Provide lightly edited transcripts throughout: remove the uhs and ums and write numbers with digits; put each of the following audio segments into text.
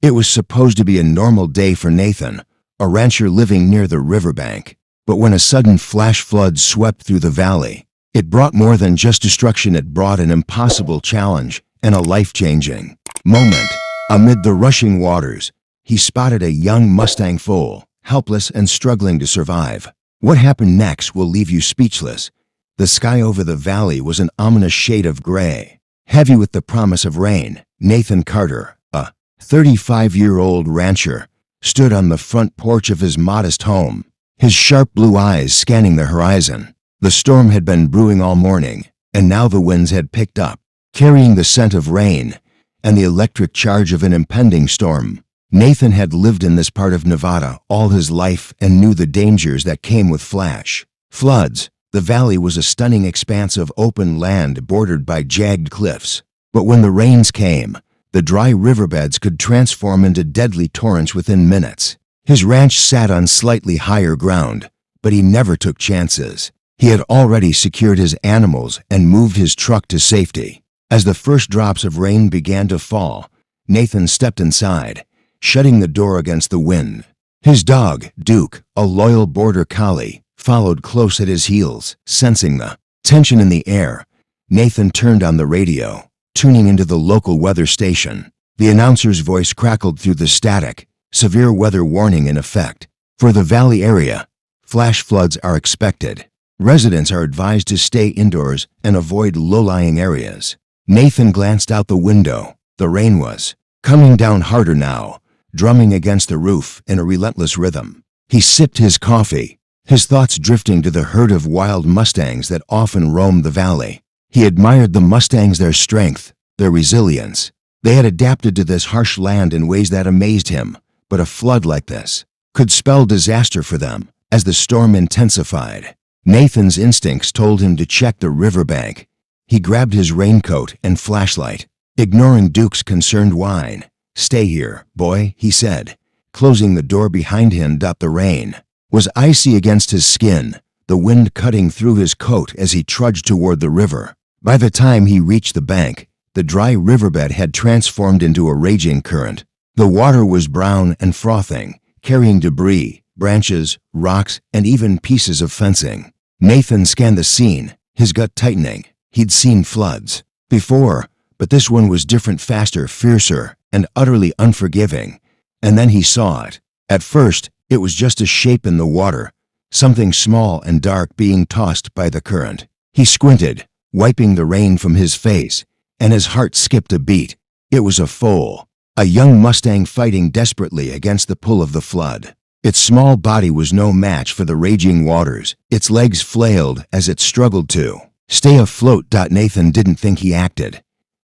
It was supposed to be a normal day for Nathan, a rancher living near the riverbank. But when a sudden flash flood swept through the valley, it brought more than just destruction. It brought an impossible challenge and a life-changing moment. Amid the rushing waters, he spotted a young Mustang foal, helpless and struggling to survive. What happened next will leave you speechless. The sky over the valley was an ominous shade of gray, heavy with the promise of rain. Nathan Carter, a 35-year-old rancher, stood on the front porch of his modest home, his sharp blue eyes scanning the horizon. The storm had been brewing all morning, and now the winds had picked up, carrying the scent of rain and the electric charge of an impending storm. Nathan had lived in this part of Nevada all his life and knew the dangers that came with flash floods. The valley was a stunning expanse of open land bordered by jagged cliffs. But when the rains came, the dry riverbeds could transform into deadly torrents within minutes. His ranch sat on slightly higher ground, but he never took chances. He had already secured his animals and moved his truck to safety. As the first drops of rain began to fall, Nathan stepped inside, shutting the door against the wind. His dog, Duke, a loyal border collie, followed close at his heels. Sensing the tension in the air, Nathan turned on the radio, tuning into the local weather station. The announcer's voice crackled through the static. Severe weather warning in effect. For the valley area, flash floods are expected. Residents are advised to stay indoors and avoid low-lying areas. Nathan glanced out the window. The rain was coming down harder now, drumming against the roof in a relentless rhythm. He sipped his coffee, his thoughts drifting to the herd of wild Mustangs that often roamed the valley. He admired the Mustangs, their strength, their resilience. They had adapted to this harsh land in ways that amazed him. But a flood like this could spell disaster for them. As the storm intensified, Nathan's instincts told him to check the riverbank. He grabbed his raincoat and flashlight, ignoring Duke's concerned whine. "Stay here, boy," he said, closing the door behind him. The rain was icy against his skin, the wind cutting through his coat as he trudged toward the river. By the time he reached the bank, the dry riverbed had transformed into a raging current. The water was brown and frothing, carrying debris, branches, rocks, and even pieces of fencing. Nathan scanned the scene, his gut tightening. He'd seen floods before, but this one was different, faster, fiercer, and utterly unforgiving. And then he saw it. At first, it was just a shape in the water, something small and dark being tossed by the current. He squinted, wiping the rain from his face, and his heart skipped a beat. It was a foal. A young Mustang fighting desperately against the pull of the flood. Its small body was no match for the raging waters. Its legs flailed as it struggled to stay afloat. Nathan didn't think he acted.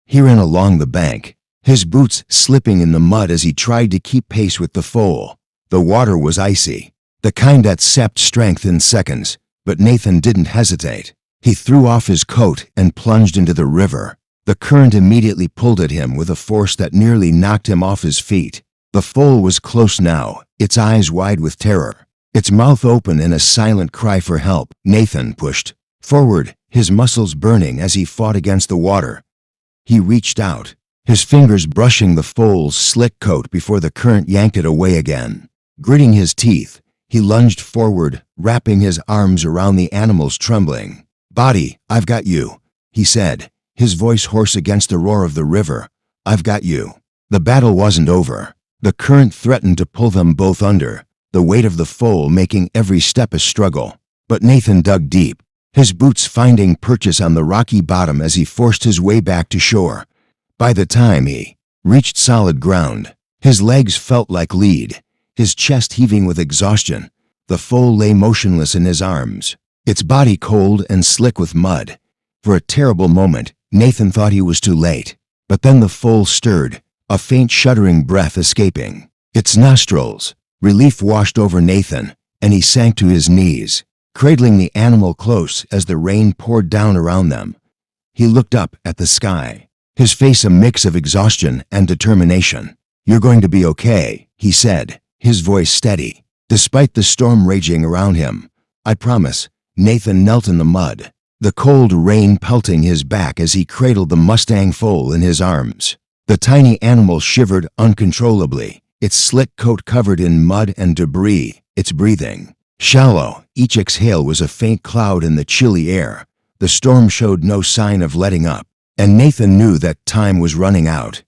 He ran along the bank, his boots slipping in the mud as he tried to keep pace with the foal. The water was icy, the kind that sapped strength in seconds, but Nathan didn't hesitate. He threw off his coat and plunged into the river. The current immediately pulled at him with a force that nearly knocked him off his feet. The foal was close now, its eyes wide with terror, its mouth open in a silent cry for help. Nathan pushed forward, his muscles burning as he fought against the water. He reached out, his fingers brushing the foal's slick coat before the current yanked it away again. Gritting his teeth, he lunged forward, wrapping his arms around the animal's trembling body. "I've got you," he said, his voice hoarse against the roar of the river. "I've got you." The battle wasn't over. The current threatened to pull them both under, the weight of the foal making every step a struggle. But Nathan dug deep, his boots finding purchase on the rocky bottom as he forced his way back to shore. By the time he reached solid ground, his legs felt like lead, his chest heaving with exhaustion. The foal lay motionless in his arms, its body cold and slick with mud. For a terrible moment, Nathan thought he was too late. But then the foal stirred, a faint shuddering breath escaping its nostrils. Relief washed over Nathan, and he sank to his knees, cradling the animal close as the rain poured down around them. He looked up at the sky, his face a mix of exhaustion and determination. "You're going to be okay," he said, his voice steady, despite the storm raging around him. "I promise." Nathan knelt in the mud, the cold rain pelting his back as he cradled the Mustang foal in his arms. The tiny animal shivered uncontrollably, its slick coat covered in mud and debris, its breathing shallow. Each exhale was a faint cloud in the chilly air. The storm showed no sign of letting up, and Nathan knew that time was running out.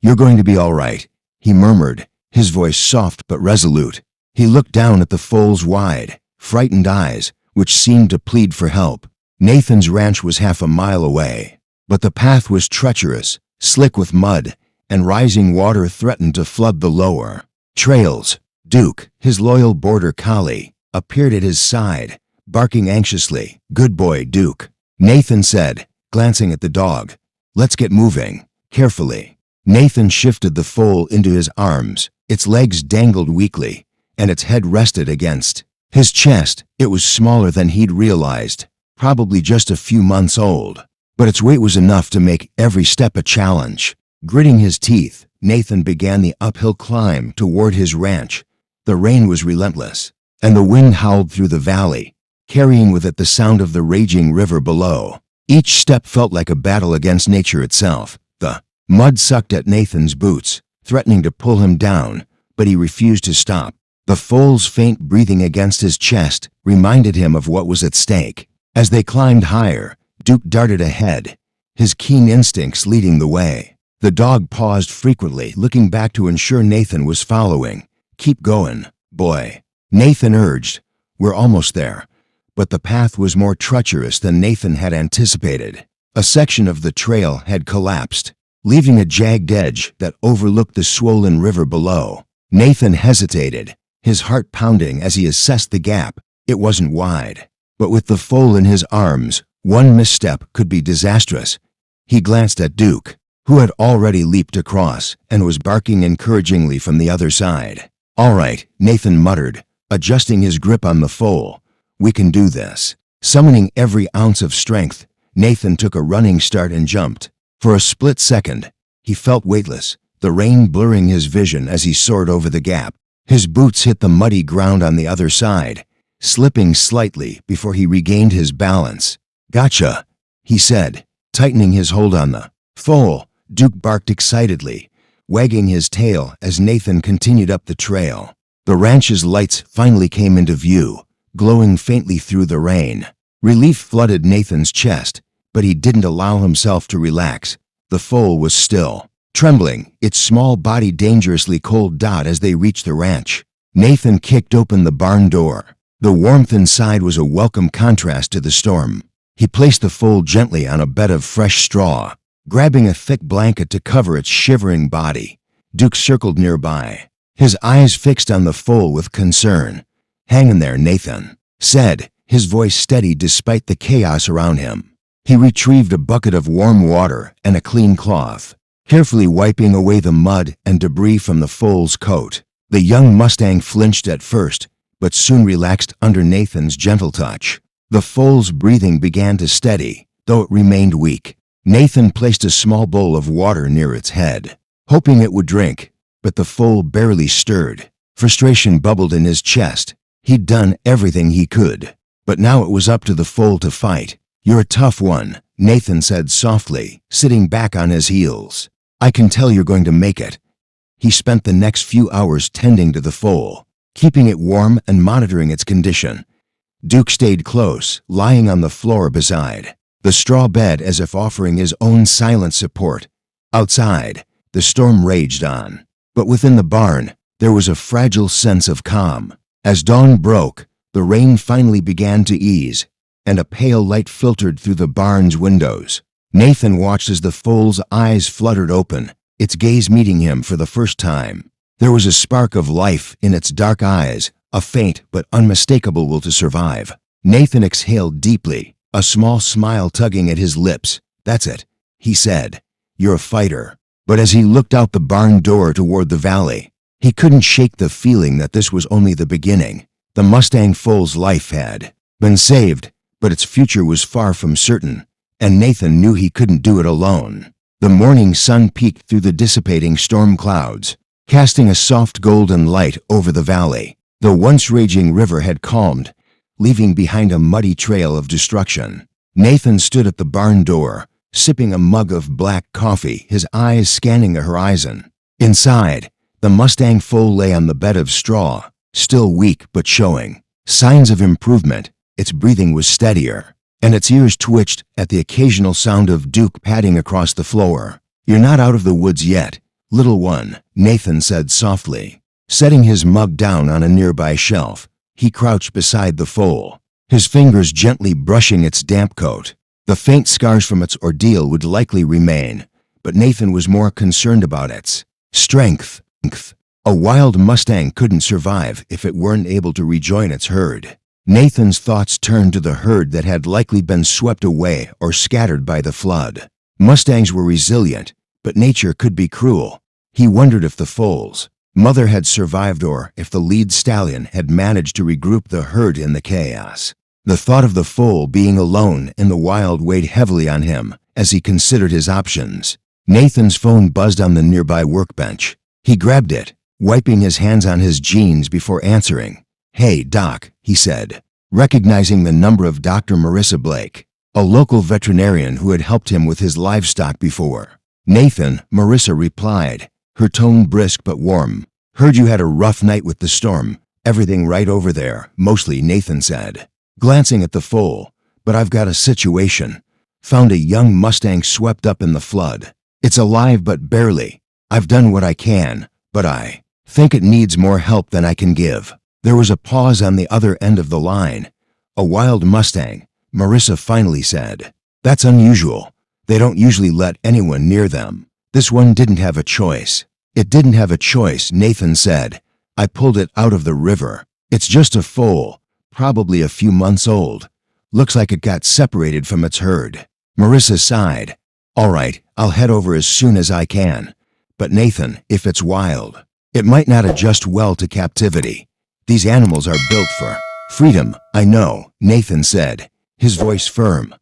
"You're going to be all right," he murmured, his voice soft but resolute. He looked down at the foal's wide, frightened eyes, which seemed to plead for help. Nathan's ranch was half a mile away, but the path was treacherous, slick with mud, and rising water threatened to flood the lower trails. Duke, his loyal border collie, appeared at his side, barking anxiously. "Good boy, Duke," Nathan said, glancing at the dog. "Let's get moving." Carefully, Nathan shifted the foal into his arms. Its legs dangled weakly, and its head rested against his chest. It was smaller than he'd realized, probably just a few months old, but its weight was enough to make every step a challenge. Gritting his teeth, Nathan began the uphill climb toward his ranch. The rain was relentless, and the wind howled through the valley, carrying with it the sound of the raging river below. Each step felt like a battle against nature itself. The mud sucked at Nathan's boots, threatening to pull him down, but he refused to stop. The foal's faint breathing against his chest reminded him of what was at stake. As they climbed higher, Duke darted ahead, his keen instincts leading the way. The dog paused frequently, looking back to ensure Nathan was following. "Keep going, boy," Nathan urged. "We're almost there." But the path was more treacherous than Nathan had anticipated. A section of the trail had collapsed, leaving a jagged edge that overlooked the swollen river below. Nathan hesitated, his heart pounding as he assessed the gap. It wasn't wide, but with the foal in his arms, one misstep could be disastrous. He glanced at Duke, who had already leaped across and was barking encouragingly from the other side. "All right," Nathan muttered, adjusting his grip on the foal. "We can do this." Summoning every ounce of strength, Nathan took a running start and jumped. For a split second, he felt weightless, the rain blurring his vision as he soared over the gap. His boots hit the muddy ground on the other side, slipping slightly before he regained his balance. "Gotcha," he said, tightening his hold on the foal. Duke barked excitedly, wagging his tail as Nathan continued up the trail. The ranch's lights finally came into view, glowing faintly through the rain. Relief flooded Nathan's chest, but he didn't allow himself to relax. The foal was still, trembling, its small body dangerously cold as they reached the ranch. Nathan kicked open the barn door. The warmth inside was a welcome contrast to the storm. He placed the foal gently on a bed of fresh straw, grabbing a thick blanket to cover its shivering body. Duke circled nearby, his eyes fixed on the foal with concern. "Hang in there, Nathan," said, his voice steady despite the chaos around him. He retrieved a bucket of warm water and a clean cloth, carefully wiping away the mud and debris from the foal's coat. The young Mustang flinched at first, but soon relaxed under Nathan's gentle touch. The foal's breathing began to steady, though it remained weak. Nathan placed a small bowl of water near its head, hoping it would drink, but the foal barely stirred. Frustration bubbled in his chest. He'd done everything he could, but now it was up to the foal to fight. "You're a tough one," Nathan said softly, sitting back on his heels. "I can tell you're going to make it." He spent the next few hours tending to the foal, keeping it warm and monitoring its condition. Duke stayed close, lying on the floor beside the straw bed as if offering his own silent support. Outside, the storm raged on, but within the barn, there was a fragile sense of calm. As dawn broke, the rain finally began to ease, and a pale light filtered through the barn's windows. Nathan watched as the foal's eyes fluttered open, its gaze meeting him for the first time. There was a spark of life in its dark eyes, a faint but unmistakable will to survive. Nathan exhaled deeply, a small smile tugging at his lips. "That's it," he said. "You're a fighter." But as he looked out the barn door toward the valley, he couldn't shake the feeling that this was only the beginning. The Mustang foal's life had been saved, but its future was far from certain, and Nathan knew he couldn't do it alone. The morning sun peeked through the dissipating storm clouds, casting a soft golden light over the valley. The once raging river had calmed, leaving behind a muddy trail of destruction. Nathan stood at the barn door, sipping a mug of black coffee, his eyes scanning the horizon. Inside, the Mustang foal lay on the bed of straw, still weak but showing signs of improvement. Its breathing was steadier, and its ears twitched at the occasional sound of Duke padding across the floor. "You're not out of the woods yet, little one," Nathan said softly. Setting his mug down on a nearby shelf, he crouched beside the foal, his fingers gently brushing its damp coat. The faint scars from its ordeal would likely remain, but Nathan was more concerned about its strength. A wild Mustang couldn't survive if it weren't able to rejoin its herd. Nathan's thoughts turned to the herd that had likely been swept away or scattered by the flood. Mustangs were resilient, but nature could be cruel. He wondered if the foal's mother had survived or if the lead stallion had managed to regroup the herd in the chaos. The thought of the foal being alone in the wild weighed heavily on him as he considered his options. Nathan's phone buzzed on the nearby workbench. He grabbed it, wiping his hands on his jeans before answering. "Hey, Doc," he said, recognizing the number of Dr. Marissa Blake, a local veterinarian who had helped him with his livestock before. "Nathan," Marissa replied, her tone brisk but warm. "Heard you had a rough night with the storm. Everything right over there?" "Mostly," Nathan said, glancing at the foal. "But I've got a situation. Found a young Mustang swept up in the flood. It's alive but barely. I've done what I can, but I think it needs more help than I can give." There was a pause on the other end of the line. "A wild Mustang," Marissa finally said. "That's unusual. They don't usually let anyone near them." "This one didn't have a choice." "It didn't have a choice," Nathan said. "I pulled it out of the river. It's just a foal, probably a few months old. Looks like it got separated from its herd." Marissa sighed. "All right, I'll head over as soon as I can. But Nathan, if it's wild, it might not adjust well to captivity. These animals are built for freedom." "I know," Nathan said, his voice firm.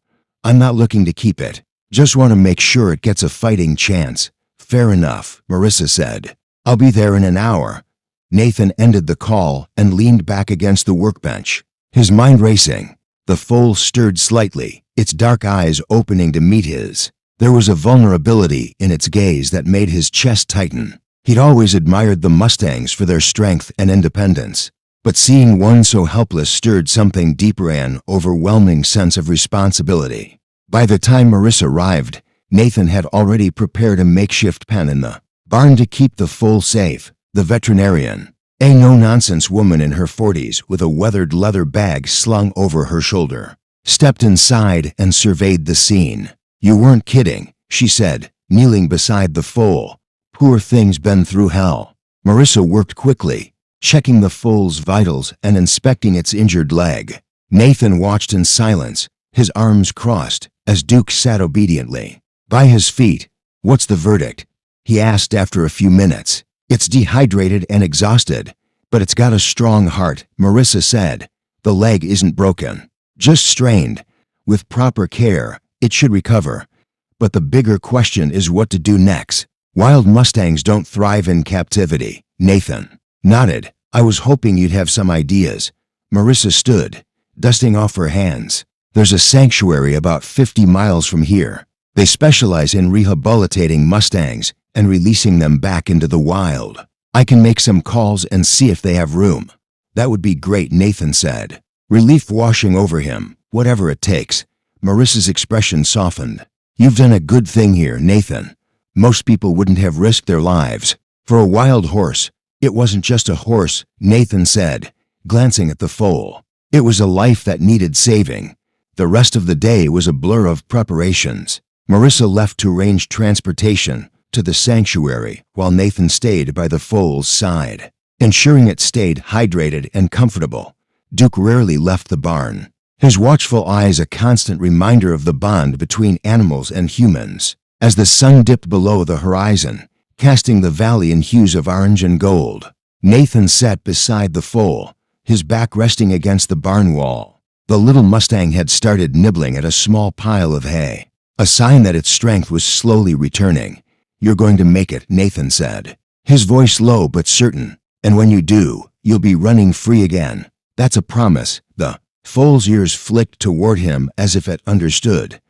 "I'm not looking to keep it. Just want to make sure it gets a fighting chance." "Fair enough," Marissa said. "I'll be there in an hour." Nathan ended the call and leaned back against the workbench, his mind racing. The foal stirred slightly, its dark eyes opening to meet his. There was a vulnerability in its gaze that made his chest tighten. He'd always admired the Mustangs for their strength and independence, but seeing one so helpless stirred something deeper, an overwhelming sense of responsibility. By the time Marissa arrived, Nathan had already prepared a makeshift pen in the barn to keep the foal safe. The veterinarian, a no-nonsense woman in her 40s with a weathered leather bag slung over her shoulder, stepped inside and surveyed the scene. "You weren't kidding," she said, kneeling beside the foal. "Poor thing's been through hell." Marissa worked quickly, checking the foal's vitals and inspecting its injured leg. Nathan watched in silence, his arms crossed, as Duke sat obediently by his feet. "What's the verdict?" he asked after a few minutes. "It's dehydrated and exhausted, but it's got a strong heart," Marissa said. "The leg isn't broken, just strained. With proper care, it should recover. But the bigger question is what to do next." "Wild Mustangs don't thrive in captivity," Nathan nodded. "I was hoping you'd have some ideas." Marissa stood, dusting off her hands. "There's a sanctuary about 50 miles from here. They specialize in rehabilitating Mustangs and releasing them back into the wild. I can make some calls and see if they have room." "That would be great," Nathan said, relief washing over him. "Whatever it takes." Marissa's expression softened. "You've done a good thing here, Nathan. Most people wouldn't have risked their lives for a wild horse." "It wasn't just a horse," Nathan said, glancing at the foal. "It was a life that needed saving." The rest of the day was a blur of preparations. Marissa left to arrange transportation to the sanctuary while Nathan stayed by the foal's side, ensuring it stayed hydrated and comfortable. Duke rarely left the barn, his watchful eyes a constant reminder of the bond between animals and humans. As the sun dipped below the horizon, casting the valley in hues of orange and gold, Nathan sat beside the foal, his back resting against the barn wall. The little Mustang had started nibbling at a small pile of hay, a sign that its strength was slowly returning. "You're going to make it," Nathan said, his voice low but certain. "And when you do, you'll be running free again. That's a promise." The foal's ears flicked toward him as if it understood.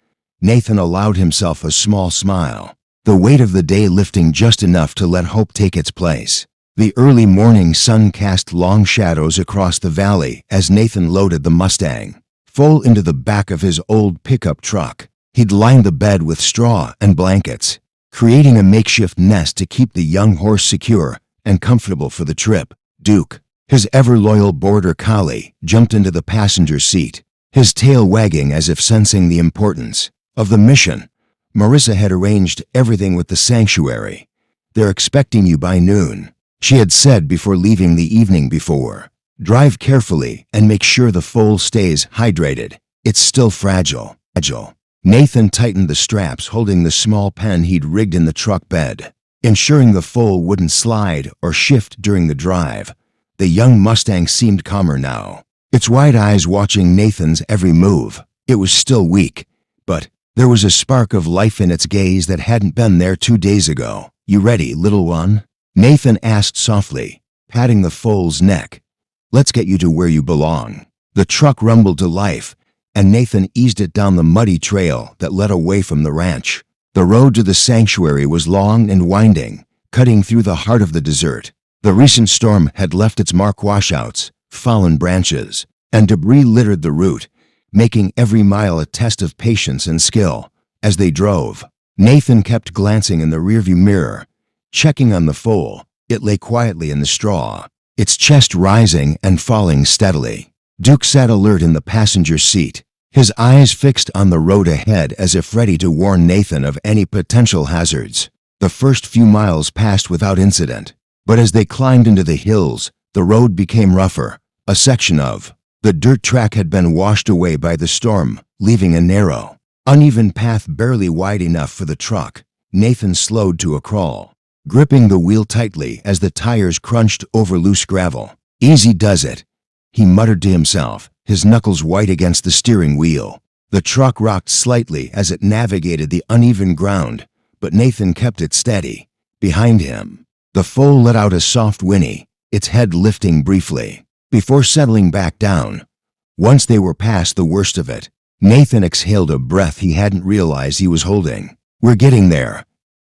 Nathan allowed himself a small smile, the weight of the day lifting just enough to let hope take its place. The early morning sun cast long shadows across the valley as Nathan loaded the Mustang full into the back of his old pickup truck. He'd lined the bed with straw and blankets, creating a makeshift nest to keep the young horse secure and comfortable for the trip. Duke, his ever-loyal border collie, jumped into the passenger seat, his tail wagging as if sensing the importance of the mission. Marissa had arranged everything with the sanctuary. "They're expecting you by noon," she had said before leaving the evening before. "Drive carefully and make sure the foal stays hydrated. It's still fragile." Nathan tightened the straps holding the small pen he'd rigged in the truck bed, ensuring the foal wouldn't slide or shift during the drive. The young Mustang seemed calmer now, its wide eyes watching Nathan's every move. It was still weak, but there was a spark of life in its gaze that hadn't been there 2 days ago. "You ready, little one?" Nathan asked softly, patting the foal's neck. "Let's get you to where you belong." The truck rumbled to life, and Nathan eased it down the muddy trail that led away from the ranch. The road to the sanctuary was long and winding, cutting through the heart of the desert. The recent storm had left its mark: washouts, fallen branches, and debris littered the route, making every mile a test of patience and skill. As they drove, Nathan kept glancing in the rearview mirror, checking on the foal. It lay quietly in the straw, its chest rising and falling steadily. Duke sat alert in the passenger seat, his eyes fixed on the road ahead as if ready to warn Nathan of any potential hazards. The first few miles passed without incident, but as they climbed into the hills, the road became rougher. A section of the dirt track had been washed away by the storm, leaving a narrow, uneven path barely wide enough for the truck. Nathan slowed to a crawl, gripping the wheel tightly as the tires crunched over loose gravel. "Easy does it," he muttered to himself, his knuckles white against the steering wheel. The truck rocked slightly as it navigated the uneven ground, but Nathan kept it steady. Behind him, the foal let out a soft whinny, its head lifting briefly, before settling back down. Once they were past the worst of it, Nathan exhaled a breath he hadn't realized he was holding. "We're getting there,"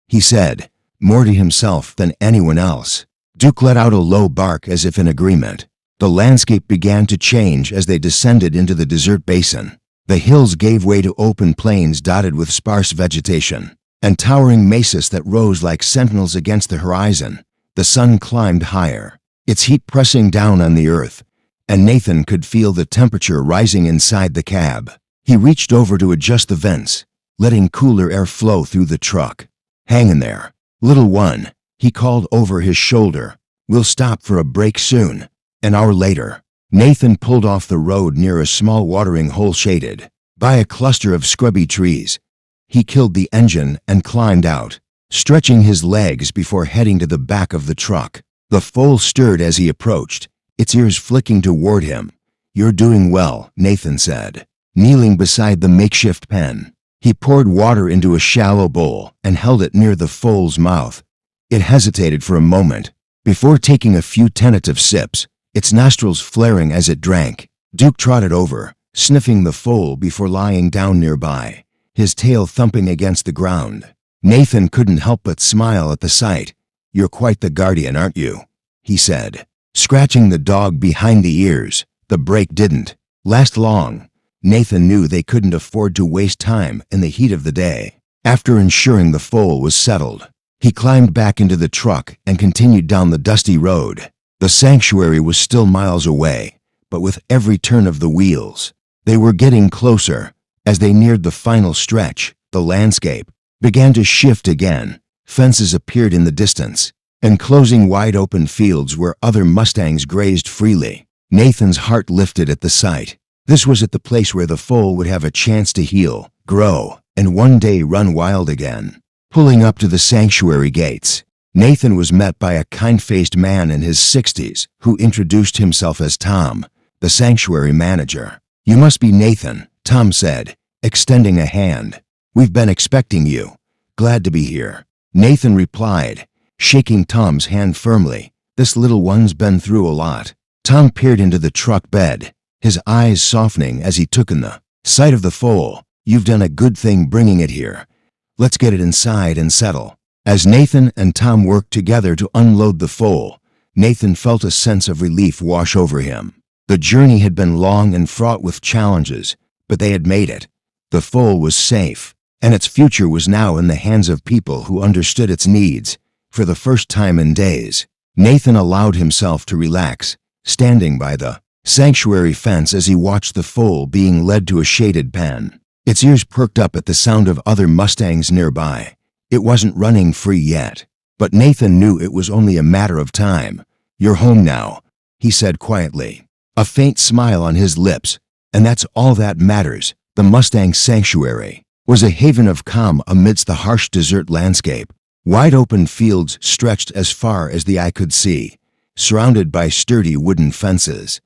he said, more to himself than anyone else. Duke let out a low bark as if in agreement. The landscape began to change as they descended into the desert basin. The hills gave way to open plains dotted with sparse vegetation, and towering mesas that rose like sentinels against the horizon. The sun climbed higher, its heat pressing down on the earth, and Nathan could feel the temperature rising inside the cab. He reached over to adjust the vents, letting cooler air flow through the truck. "Hang in there, little one," he called over his shoulder. "We'll stop for a break soon." An hour later, Nathan pulled off the road near a small watering hole shaded by a cluster of scrubby trees. He killed the engine and climbed out, stretching his legs before heading to the back of the truck. The foal stirred as he approached, its ears flicking toward him. "You're doing well," Nathan said, kneeling beside the makeshift pen. He poured water into a shallow bowl and held it near the foal's mouth. It hesitated for a moment, before taking a few tentative sips, its nostrils flaring as it drank. Duke trotted over, sniffing the foal before lying down nearby, his tail thumping against the ground. Nathan couldn't help but smile at the sight. "You're quite the guardian, aren't you?" he said, scratching the dog behind the ears. The break didn't last long. Nathan knew they couldn't afford to waste time in the heat of the day. After ensuring the foal was settled, he climbed back into the truck and continued down the dusty road. The sanctuary was still miles away, but with every turn of the wheels, they were getting closer. As they neared the final stretch, the landscape began to shift again. Fences appeared in the distance, enclosing wide-open fields where other Mustangs grazed freely. Nathan's heart lifted at the sight. This was at the place where the foal would have a chance to heal, grow, and one day run wild again. Pulling up to the sanctuary gates, Nathan was met by a kind-faced man in his 60s who introduced himself as Tom, the sanctuary manager. "You must be Nathan," Tom said, extending a hand. "We've been expecting you. Glad to be here." Nathan replied, shaking Tom's hand firmly. "This little one's been through a lot." Tom peered into the truck bed, his eyes softening as he took in the sight of the foal. You've done a good thing bringing it here. Let's get it inside and settle." As Nathan and Tom worked together to unload the foal, Nathan felt a sense of relief wash over him. The journey had been long and fraught with challenges, but they had made it. The foal was safe, and its future was now in the hands of people who understood its needs. For the first time in days, Nathan allowed himself to relax, standing by the sanctuary fence as he watched the foal being led to a shaded pen. Its ears perked up at the sound of other Mustangs nearby. It wasn't running free yet, but Nathan knew it was only a matter of time. "You're home now," he said quietly, a faint smile on his lips, "and that's all that matters." The Mustang sanctuary was a haven of calm amidst the harsh desert landscape. Wide open fields stretched as far as the eye could see, surrounded by sturdy wooden fences.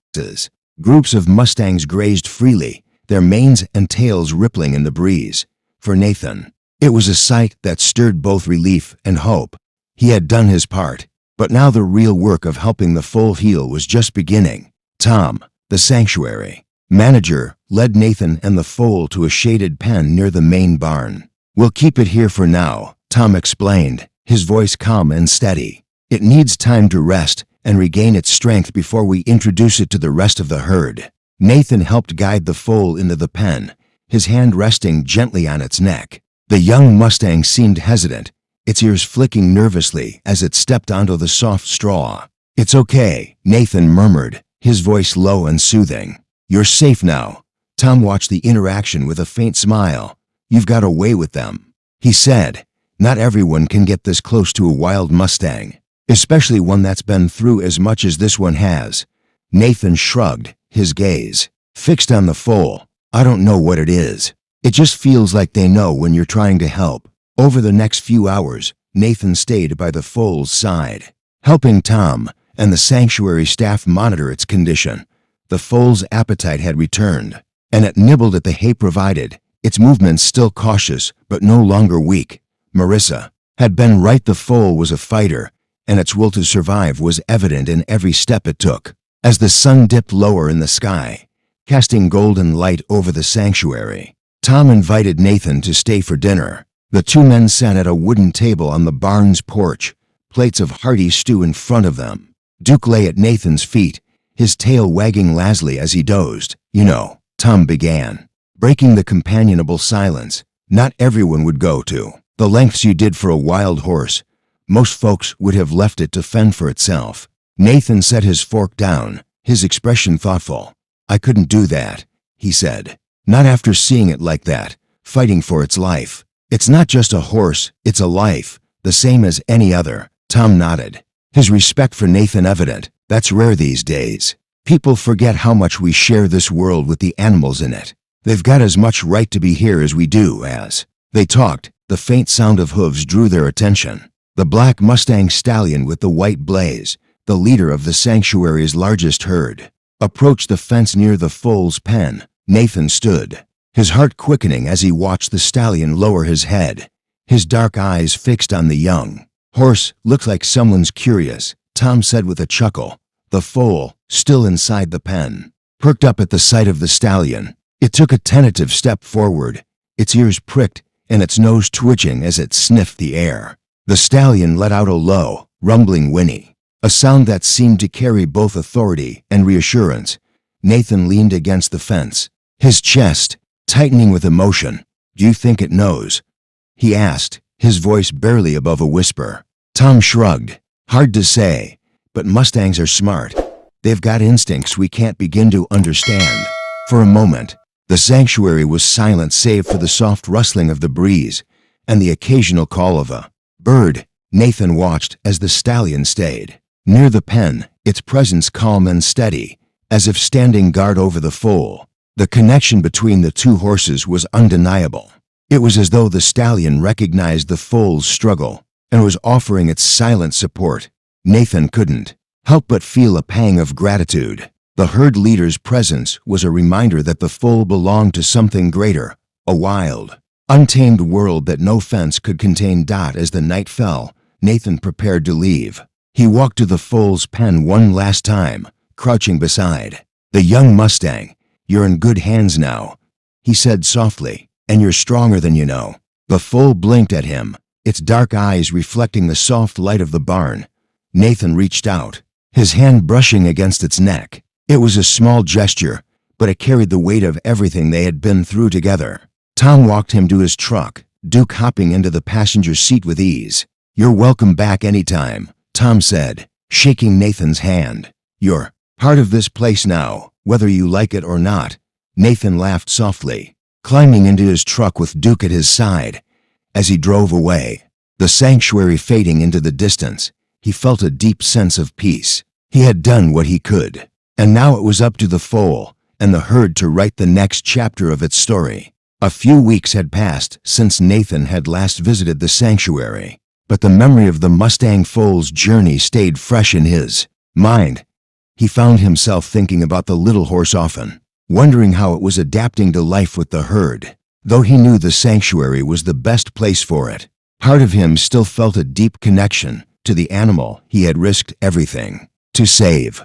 Groups of Mustangs grazed freely, their manes and tails rippling in the breeze. For Nathan, it was a sight that stirred both relief and hope. He had done his part, but now the real work of helping the foal heal was just beginning. Tom, the sanctuary manager, led Nathan and the foal to a shaded pen near the main barn. "We'll keep it here for now," Tom explained, his voice calm and steady. "It needs time to rest and regain its strength before we introduce it to the rest of the herd." Nathan helped guide the foal into the pen, his hand resting gently on its neck. The young Mustang seemed hesitant, its ears flicking nervously as it stepped onto the soft straw. "It's okay," Nathan murmured, his voice low and soothing. "You're safe now." Tom watched the interaction with a faint smile. "You've got away with them," he said. "Not everyone can get this close to a wild Mustang, especially one that's been through as much as this one has." Nathan shrugged, his gaze fixed on the foal. "I don't know what it is. It just feels like they know when you're trying to help." Over the next few hours, Nathan stayed by the foal's side, helping Tom and the sanctuary staff monitor its condition. The foal's appetite had returned, and it nibbled at the hay provided, its movements still cautious but no longer weak. Marissa had been right. The foal was a fighter, and its will to survive was evident in every step it took. As the sun dipped lower in the sky, casting golden light over the sanctuary, Tom invited Nathan to stay for dinner. The two men sat at a wooden table on the barn's porch, plates of hearty stew in front of them. Duke lay at Nathan's feet, his tail wagging lazily as he dozed. "You know," Tom began, breaking the companionable silence, "not everyone would go to the lengths you did for a wild horse. Most folks would have left it to fend for itself." Nathan set his fork down, his expression thoughtful. "I couldn't do that," he said. "Not after seeing it like that, fighting for its life. It's not just a horse, it's a life, the same as any other." Tom nodded, his respect for Nathan evident. "That's rare these days. People forget how much we share this world with the animals in it. They've got as much right to be here as we do." As they talked, the faint sound of hooves drew their attention. The black Mustang stallion with the white blaze, the leader of the sanctuary's largest herd, approached the fence near the foal's pen. Nathan stood, his heart quickening as he watched the stallion lower his head, his dark eyes fixed on the young horse. "Looks like someone's curious," Tom said with a chuckle. The foal, still inside the pen, perked up at the sight of the stallion. It took a tentative step forward, its ears pricked and its nose twitching as it sniffed the air. The stallion let out a low, rumbling whinny, a sound that seemed to carry both authority and reassurance. Nathan leaned against the fence, his chest tightening with emotion. "Do you think it knows?" he asked, his voice barely above a whisper. Tom shrugged. "Hard to say, but Mustangs are smart. They've got instincts we can't begin to understand." For a moment, the sanctuary was silent save for the soft rustling of the breeze and the occasional call of a bird. Nathan watched as the stallion stayed near the pen, its presence calm and steady, as if standing guard over the foal. The connection between the two horses was undeniable. It was as though the stallion recognized the foal's struggle and was offering its silent support. Nathan couldn't help but feel a pang of gratitude. The herd leader's presence was a reminder that the foal belonged to something greater, a wild, untamed world that no fence could contain. As the night fell, Nathan prepared to leave. He walked to the foal's pen one last time, crouching beside the young Mustang. "You're in good hands now," he said softly, and you're stronger than you know." The foal blinked at him, its dark eyes reflecting the soft light of the barn. Nathan reached out, his hand brushing against its neck. It was a small gesture, but it carried the weight of everything they had been through together. Tom walked him to his truck, Duke hopping into the passenger seat with ease. "You're welcome back anytime," Tom said, shaking Nathan's hand. "You're part of this place now, whether you like it or not." Nathan laughed softly, climbing into his truck with Duke at his side. As he drove away, the sanctuary fading into the distance, he felt a deep sense of peace. He had done what he could, and now it was up to the foal and the herd to write the next chapter of its story. A few weeks had passed since Nathan had last visited the sanctuary, but the memory of the Mustang foal's journey stayed fresh in his mind. He found himself thinking about the little horse often, wondering how it was adapting to life with the herd. Though he knew the sanctuary was the best place for it, part of him still felt a deep connection to the animal he had risked everything to save.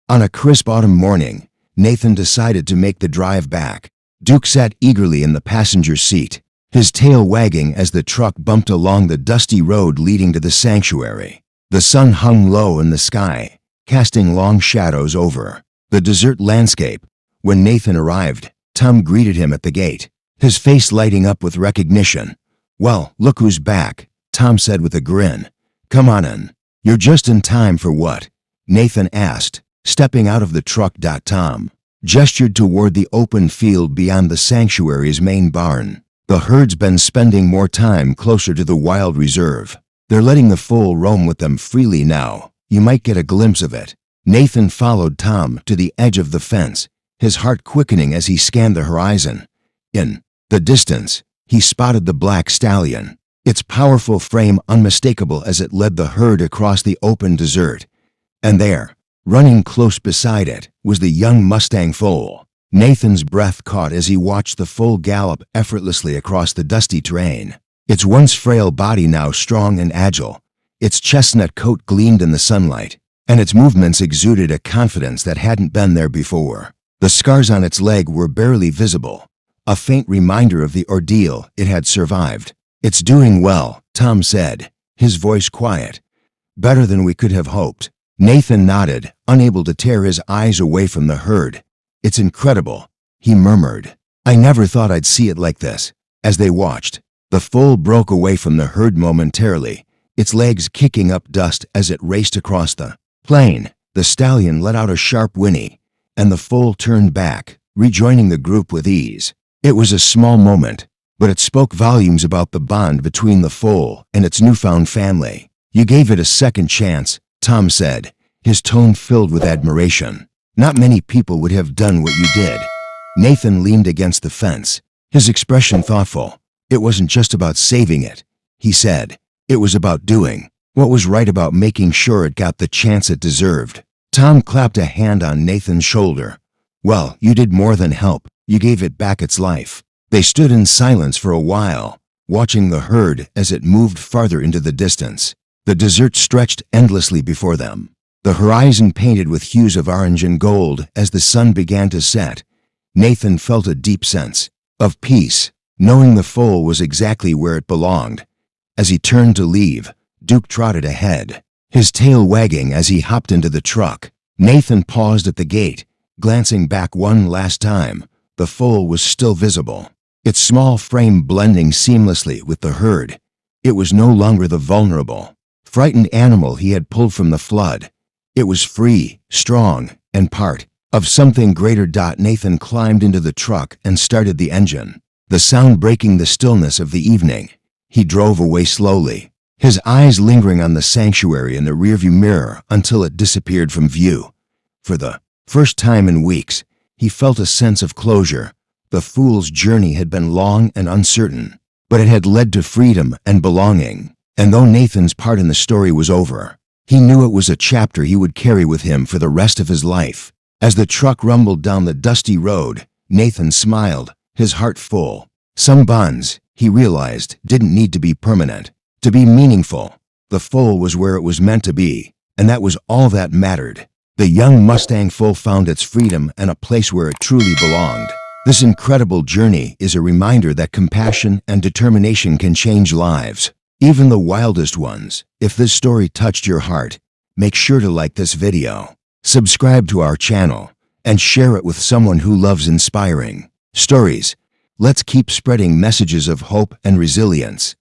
On a crisp autumn morning, Nathan decided to make the drive back. Duke sat eagerly in the passenger seat, his tail wagging as the truck bumped along the dusty road leading to the sanctuary. The sun hung low in the sky, casting long shadows over the desert landscape. When Nathan arrived, Tom greeted him at the gate, his face lighting up with recognition. "Well, look who's back," Tom said with a grin. "Come on in." "You're just in time for what?" Nathan asked, stepping out of the truck. Tom gestured toward the open field beyond the sanctuary's main barn. "The herd's been spending more time closer to the wild reserve. They're letting the foal roam with them freely now. You might get a glimpse of it." Nathan followed Tom to the edge of the fence, his heart quickening as he scanned the horizon. In the distance, he spotted the black stallion, its powerful frame unmistakable as it led the herd across the open desert. And there, running close beside it, was the young Mustang foal. Nathan's breath caught as he watched the foal gallop effortlessly across the dusty terrain, its once frail body now strong and agile. Its chestnut coat gleamed in the sunlight, and its movements exuded a confidence that hadn't been there before. The scars on its leg were barely visible, a faint reminder of the ordeal it had survived. "It's doing well," Tom said, his voice quiet. "Better than we could have hoped." Nathan nodded, unable to tear his eyes away from the herd. "It's incredible," he murmured. "I never thought I'd see it like this." As they watched, the foal broke away from the herd momentarily, its legs kicking up dust as it raced across the plain. The stallion let out a sharp whinny, and the foal turned back, rejoining the group with ease. It was a small moment, but it spoke volumes about the bond between the foal and its newfound family. "You gave it a second chance," Tom said, his tone filled with admiration. "Not many people would have done what you did." Nathan leaned against the fence, his expression thoughtful. "It wasn't just about saving it," he said. "It was about doing what was right, about making sure it got the chance it deserved." Tom clapped a hand on Nathan's shoulder. "Well, you did more than help. You gave it back its life." They stood in silence for a while, watching the herd as it moved farther into the distance. The desert stretched endlessly before them, the horizon painted with hues of orange and gold as the sun began to set. Nathan felt a deep sense of peace, knowing the foal was exactly where it belonged. As he turned to leave, Duke trotted ahead, his tail wagging as he hopped into the truck. Nathan paused at the gate, glancing back one last time. The foal was still visible, its small frame blending seamlessly with the herd. It was no longer the vulnerable, frightened animal he had pulled from the flood. It was free, strong, and part of something greater. Nathan climbed into the truck and started the engine, the sound breaking the stillness of the evening. He drove away slowly, his eyes lingering on the sanctuary in the rearview mirror until it disappeared from view. For the first time in weeks, he felt a sense of closure. The fool's journey had been long and uncertain, but it had led to freedom and belonging. And though Nathan's part in the story was over, he knew it was a chapter he would carry with him for the rest of his life. As the truck rumbled down the dusty road, Nathan smiled, his heart full. Some bonds, he realized, didn't need to be permanent to be meaningful. The foal was where it was meant to be, and that was all that mattered. The young Mustang foal found its freedom and a place where it truly belonged. This incredible journey is a reminder that compassion and determination can change lives, even the wildest ones. If this story touched your heart, make sure to like this video, subscribe to our channel, and share it with someone who loves inspiring stories. Let's keep spreading messages of hope and resilience.